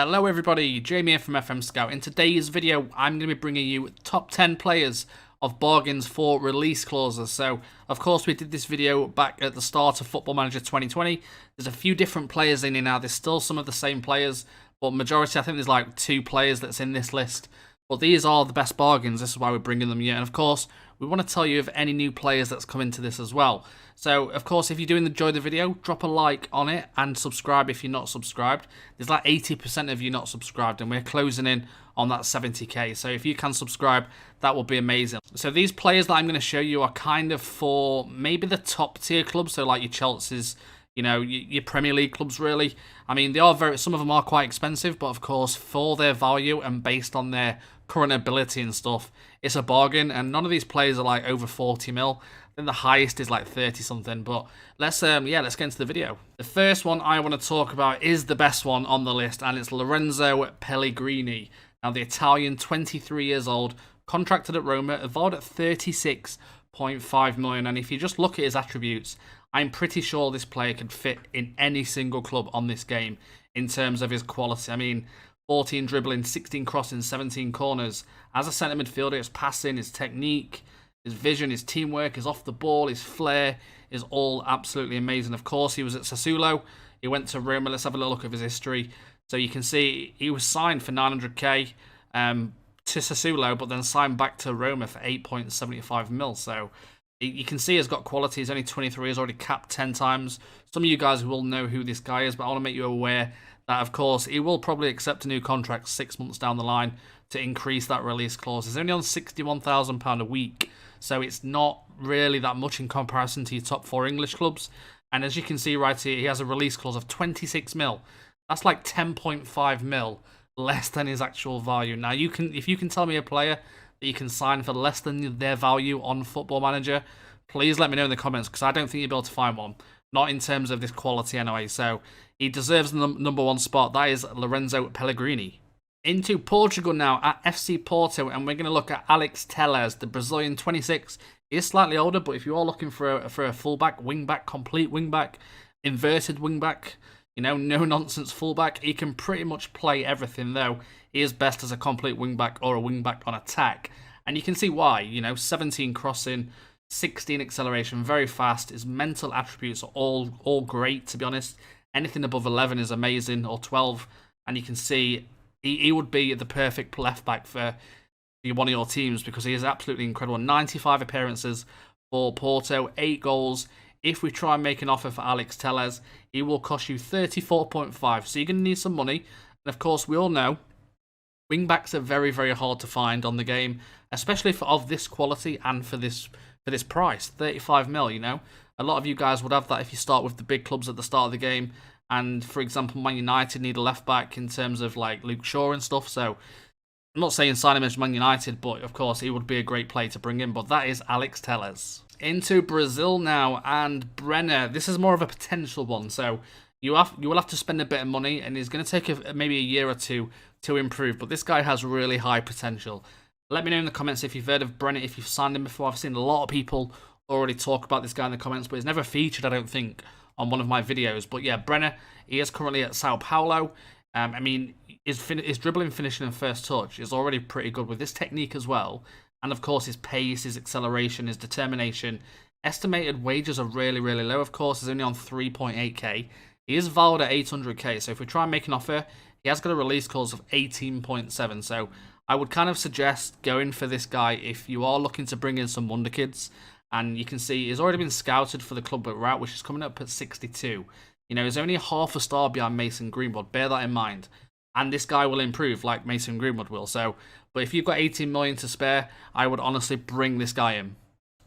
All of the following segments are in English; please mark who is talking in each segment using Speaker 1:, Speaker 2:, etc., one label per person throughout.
Speaker 1: Hello everybody, Jamie here from FMSCOUT. In today's video, I'm going to be bringing you top 10 players of bargains for release clauses. So, of course, we did this video back at the start of Football Manager 2020. There's a few different players in here now. There's still some of the same players, but majority, I think there's like 2 players that's in this list. But these are the best bargains. This is why we're bringing them here. And of course, we want to tell you of any new players that's come into this as well. So, of course, if you do enjoy the video, drop a like on it and subscribe if you're not subscribed. There's like 80% of you not subscribed, and we're closing in on that 70k. So if you can subscribe, that will be amazing. So these players that I'm going to show you are kind of for maybe the top tier clubs. So like your Chelsea's, you know, your Premier League clubs, really. I mean, they are some of them are quite expensive, but of course, for their value and based on their current ability and stuff, it's a bargain. And none of these players are like over 40 mil. I think the highest is like 30 something. But let's get into the video. The first one I want to talk about is the best one on the list, and it's Lorenzo Pellegrini. Now, the Italian, 23 years old, contracted at Roma, valued at 36.5 million. And if you just look at his attributes, I'm pretty sure this player could fit in any single club on this game in terms of his quality. I mean, 14 dribbling, 16 crossing, 17 corners. As a centre midfielder, his passing, his technique, his vision, his teamwork, his off the ball, his flair is all absolutely amazing. Of course, he was at Sassuolo. He went to Roma. Let's have a little look at his history. So you can see he was signed for 900k to Sassuolo, but then signed back to Roma for 8.75 mil. So you can see he's got quality. He's only 23. He's already capped 10 times. Some of you guys will know who this guy is, but I want to make you aware that, of course, he will probably accept a new contract 6 months down the line to increase that release clause. He's only on £61,000 a week, so it's not really that much in comparison to your top 4 English clubs. And as you can see right here, he has a release clause of 26 mil. That's like 10.5 mil less than his actual value. Now, if you can tell me a player that you can sign for less than their value on Football Manager, please let me know in the comments, because I don't think you'll be able to find one. Not in terms of this quality anyway. So he deserves the number 1 spot. That is Lorenzo Pellegrini. Into Portugal now at FC Porto, and we're going to look at Alex Telles, the Brazilian, 26. He is slightly older, but if you are looking for a fullback, wingback, complete wingback, inverted wingback, you know, no nonsense fullback, he can pretty much play everything, though he is best as a complete wingback or a wingback on attack. And you can see why. You know, 17 crossing, 16 acceleration, very fast. His mental attributes are all great, to be honest. Anything above 11 is amazing, or 12. And you can see he would be the perfect left back for one of your teams, because he is absolutely incredible. 95 appearances for Porto, 8 goals. If we try and make an offer for Alex Telles, he will cost you 34.5. So you're going to need some money. And of course, we all know wingbacks are very, very hard to find on the game, especially of this quality and for this price, 35 mil. You know, a lot of you guys would have that if you start with the big clubs at the start of the game. And for example, Man United need a left back in terms of like Luke Shaw and stuff. So I'm not saying sign him as Man United, but of course he would be a great player to bring in. But that is Alex Telles. Into Brazil now, and Brenner. This is more of a potential one. So you will have to spend a bit of money, and it's going to take maybe a year or 2 to improve. But this guy has really high potential. Let me know in the comments if you've heard of Brenner, if you've signed him before. I've seen a lot of people already talk about this guy in the comments, but he's never featured, I don't think, on one of my videos. But yeah, Brenner, he is currently at Sao Paulo. I mean, his dribbling, finishing, and first touch is already pretty good with this technique as well. And of course, his pace, his acceleration, his determination. Estimated wages are really, really low. Of course, he's only on 3.8k. He is valued at 800k. So if we try and make an offer, he has got a release clause of 18.7. So I would kind of suggest going for this guy if you are looking to bring in some wonder kids. And you can see he's already been scouted for the club at Rout, which is coming up at 62. You know, he's only half a star behind Mason Greenwood. Bear that in mind. And this guy will improve like Mason Greenwood will. So, but if you've got 18 million to spare, I would honestly bring this guy in.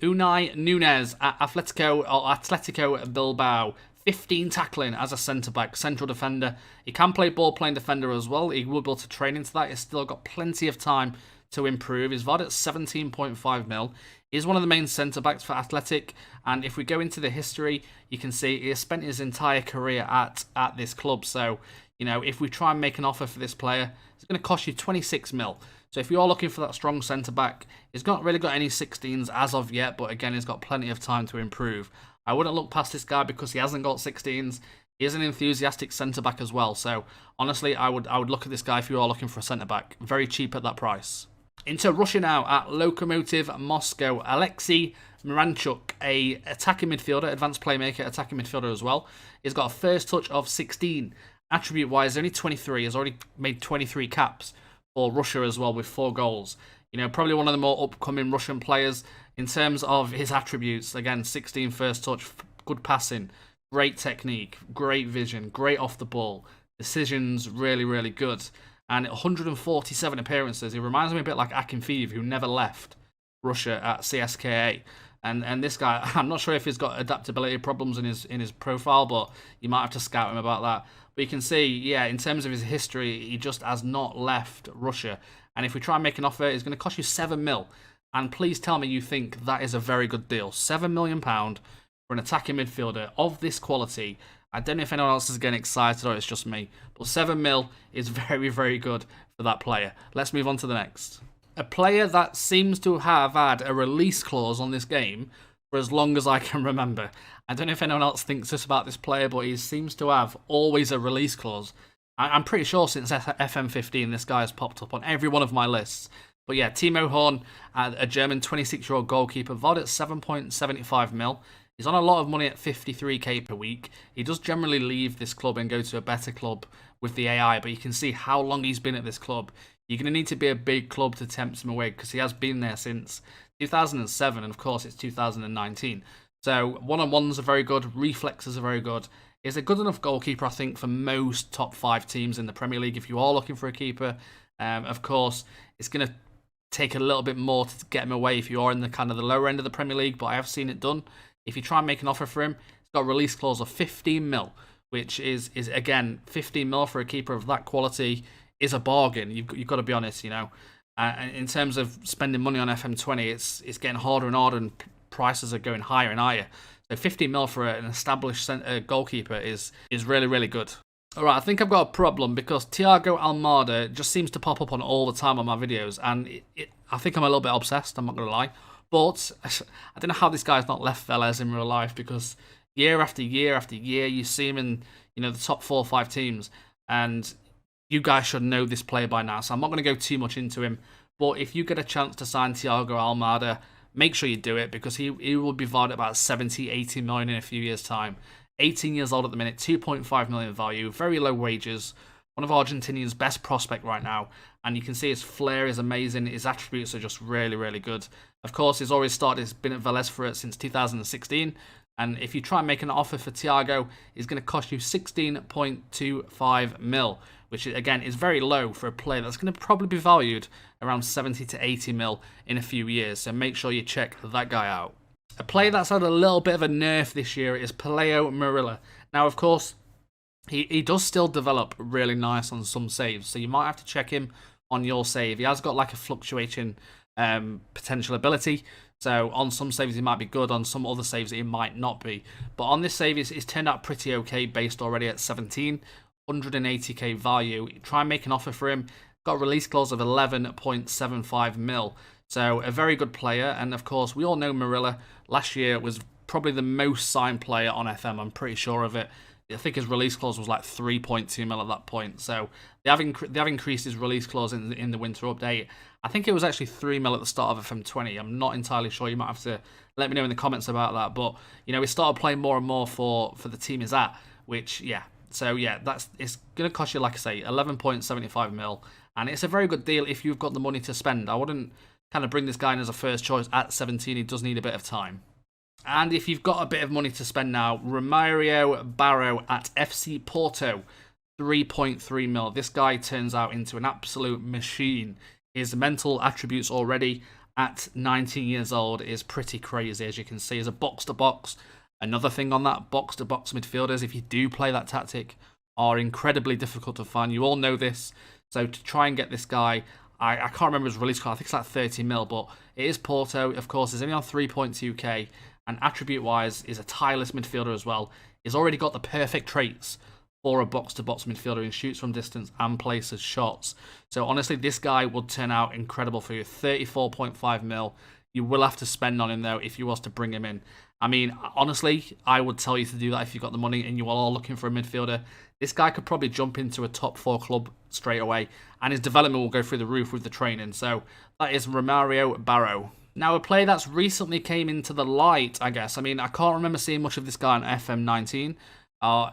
Speaker 1: Unai Nunez at Atletico Bilbao. 15 tackling as a centre-back, central defender. He can play ball-playing defender as well. He will be able to train into that. He's still got plenty of time to improve. He's valued at 17.5 mil. He's one of the main centre-backs for Athletic. And if we go into the history, you can see he has spent his entire career at this club. So, you know, if we try and make an offer for this player, it's going to cost you 26 mil. So if you are looking for that strong centre-back, he's not really got any 16s as of yet, but again, he's got plenty of time to improve. I wouldn't look past this guy because he hasn't got 16s. He is an enthusiastic centre-back as well. So, honestly, I would look at this guy if you are looking for a centre-back. Very cheap at that price. Into Russia now at Lokomotiv Moscow. Alexei Miranchuk, a attacking midfielder, advanced playmaker, attacking midfielder as well. He's got a first touch of 16. Attribute-wise, only 23. He's already made 23 caps for Russia as well with 4 goals. You know, probably one of the more upcoming Russian players in terms of his attributes. Again, 16 first touch, good passing, great technique, great vision, great off the ball. Decisions really, really good. And 147 appearances. He reminds me a bit like Akinfeev, who never left Russia at CSKA. And this guy, I'm not sure if he's got adaptability problems in his profile, but you might have to scout him about that. But you can see, yeah, in terms of his history, he just has not left Russia. And if we try and make an offer, it's going to cost you 7 mil. And please tell me you think that is a very good deal. £7 million for an attacking midfielder of this quality. I don't know if anyone else is getting excited or it's just me. But 7 mil is very, very good for that player. Let's move on to the next. A player that seems to have had a release clause on this game for as long as I can remember. I don't know if anyone else thinks this about this player, but he seems to have always a release clause. I'm pretty sure since FM15 this guy has popped up on every one of my lists. But yeah, Timo Horn, a German 26-year-old goalkeeper, VOD at 7.75 mil. He's on a lot of money at 53k per week. He does generally leave this club and go to a better club with the AI, but you can see how long he's been at this club. You're going to need to be a big club to tempt him away because he has been there since 2007, and of course it's 2019. So one-on-ones are very good, reflexes are very good. He's a good enough goalkeeper, I think, for most top 5 teams in the Premier League if you are looking for a keeper. Of course, it's going to take a little bit more to get him away if you are in the kind of the lower end of the Premier League, but I have seen it done. If you try and make an offer for him, he's got a release clause of 15 mil, which is again, 15 mil for a keeper of that quality is a bargain. You've got to be honest, you know. In terms of spending money on FM20, it's getting harder and harder, and prices are going higher and higher. So 15 mil for an established goalkeeper is really, really good. Alright, I think I've got a problem because Thiago Almada just seems to pop up on all the time on my videos, and I think I'm a little bit obsessed, I'm not going to lie. But I don't know how this guy's not left Velez in real life, because year after year after year, you see him in, you know, the top 4 or 5 teams, and you guys should know this player by now, so I'm not going to go too much into him. But if you get a chance to sign Thiago Almada, make sure you do it, because he will be valued at about 70, 80 million in a few years' time. 18 years old at the minute, 2.5 million value, very low wages, one of Argentinian's best prospect right now, and you can see his flair is amazing, his attributes are just really, really good. Of course, he's already started, he's been at Velez for it since 2016, and if you try and make an offer for Thiago, it's going to cost you 16.25 mil, which again is very low for a player that's going to probably be valued around 70 to 80 mil in a few years, so make sure you check that guy out. A player that's had a little bit of a nerf this year is Poleo Marilla. Now, of course, he does still develop really nice on some saves, so you might have to check him on your save. He has got like a fluctuating potential ability, so on some saves he might be good, on some other saves he might not be. But on this save, it's turned out pretty okay, based already at 17, 180k value. Try and make an offer for him. Got a release clause of 11.75 mil. So a very good player, and of course we all know Marilla last year was probably the most signed player on FM, I'm pretty sure of it. I think his release clause was like 3.2 mil at that point, so they have increased his release clause in the winter update. I think it was actually 3 mil at the start of FM20, I'm not entirely sure, you might have to let me know in the comments about that, but you know, we started playing more and more for the team he's at, which, yeah, so yeah, it's going to cost you, like I say, 11.75 mil, and it's a very good deal if you've got the money to spend. I wouldn't kind of bring this guy in as a first choice at 17. He does need a bit of time. And if you've got a bit of money to spend now, Romario Barro at FC Porto, 3.3 mil. This guy turns out into an absolute machine. His mental attributes already at 19 years old is pretty crazy, as you can see. As a box-to-box, another thing on that, box-to-box midfielders, if you do play that tactic, are incredibly difficult to find. You all know this. So to try and get this guy, I can't remember his release card, I think it's like 30 mil, but it is Porto, of course, he's only on 3.2k, and attribute-wise is a tireless midfielder as well. He's already got the perfect traits for a box-to-box midfielder. He shoots from distance and places shots. So honestly, this guy would turn out incredible for you. 34.5 mil You will have to spend on him, though, if you was to bring him in. I mean, honestly, I would tell you to do that if you've got the money and you are all looking for a midfielder. This guy could probably jump into a top 4 club straight away, and his development will go through the roof with the training. So that is Romario Barrow. Now, a player that's recently came into the light, I guess. I mean, I can't remember seeing much of this guy on FM19,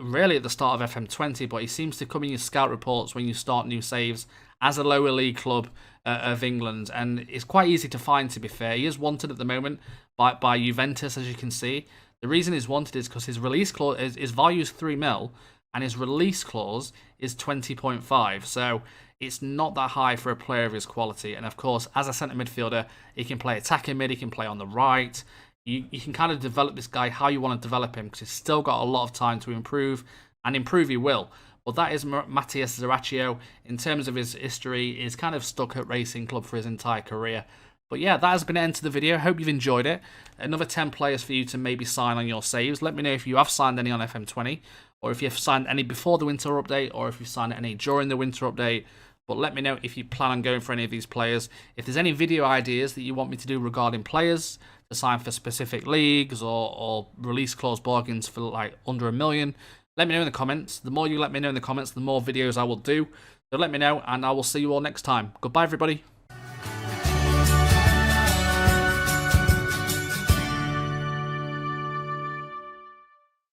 Speaker 1: really at the start of FM20, but he seems to come in your scout reports when you start new saves as a lower league club of England, and it's quite easy to find, to be fair. He is wanted at the moment by Juventus, as you can see. The reason he's wanted is because his release clause, his value is 3 mil, and his release clause is 20.5, so it's not that high for a player of his quality. And of course, as a centre midfielder, he can play attacking mid, he can play on the right. You can kind of develop this guy how you want to develop him, because he's still got a lot of time to improve, and improve he will. But that is Matthias Zaracchio. In terms of his history, he's kind of stuck at Racing Club for his entire career. But yeah, that has been the end of the video. Hope you've enjoyed it. Another 10 players for you to maybe sign on your saves. Let me know if you have signed any on FM20, or if you've signed any before the winter update, or if you've signed any during the winter update. But let me know if you plan on going for any of these players. If there's any video ideas that you want me to do regarding players to sign for specific leagues, or release clause bargains for like under $1 million, let me know in the comments. The more you let me know in the comments, the more videos I will do. So let me know, and I will see you all next time. Goodbye, everybody.